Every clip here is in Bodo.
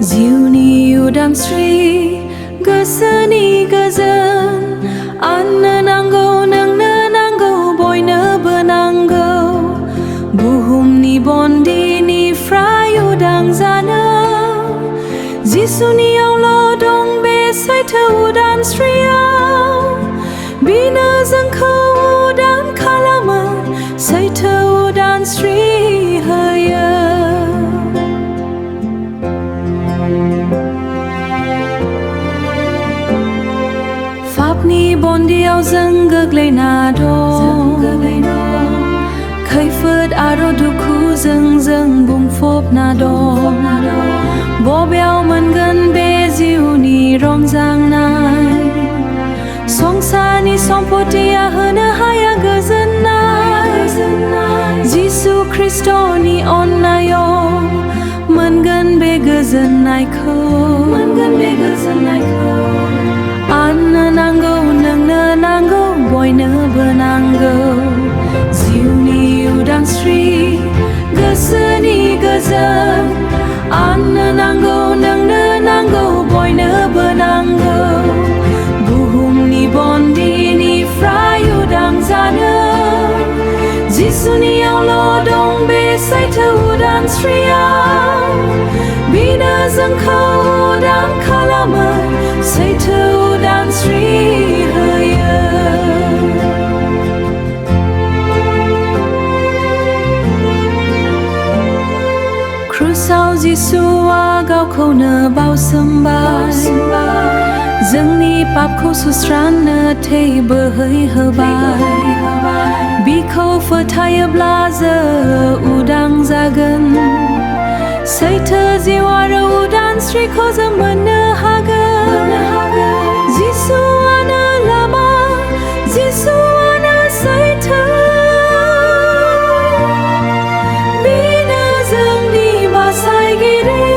जिउनि उदांस्रि गोसोनि गोजोन आंनो नांगौ नोंनो नांगौ बयनोबो नांगौ बुहुमनि बन्दिनिफ्राय उदां जानो जिसुनियावल' दं बे सैथो उदांस्रियाव बिनो जोंखौ उदां खालामो सैथो उदांस्रि होयो पापनि बन्दियाव जों गोग्लैना दं खैफोद आरो दुखुजों जों बुंफबना दं बबेयाव मोनगोन बे जिउनि रंजानाय संसारनि सम्पथिया होनो हाया गोजोननाय जिसु ख्रिस्ट'नि अननायाव मोनगोन बे गोजोननायखौ आंनो नांगौ नोंनो नांगौ बयनोबो नांगौ जिउनि उदांस्रि गोसोनि गोजोन आंनो नांगौ नोंनो नांगौ बयनोबो नांगौ बुहुमनि बन्दिनिफ्राय उदां जानो जिसुनियावल' दं बे सैथो उदांस्रियाव बिनो जोंखौ उदां खालामो सैथो उदांस्रि होयो क्रुसाव जिसुआ गावखौनो बावसोमबाय जोंनि पापखौ सुस्रांनो थै बोहैहोबाय बिखौ फोथायोब्ला जों उदां जागोन सैथो जिउ आरो उदांस्रिखौ जों मोननो हागोन जिसुआनो लामा जिसुआनो सैथो बिनो जोंनि बासायगिरि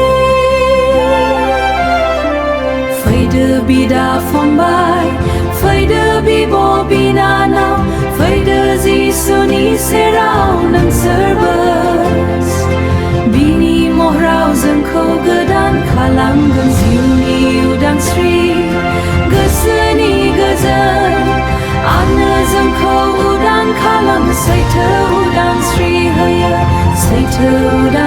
फैदो बिदा फंबाय फैदो बिब' बिनानाव फैदो जिसुनि सेराव नोंसोरबो बिनि महराव जोंखौ गोदान खालामगोन जिउनि उदांस्रि गोसोनि गोजोन आंनो जोंखौ उदां खालाम सैथो उदांस्रि होयो सैथो उदां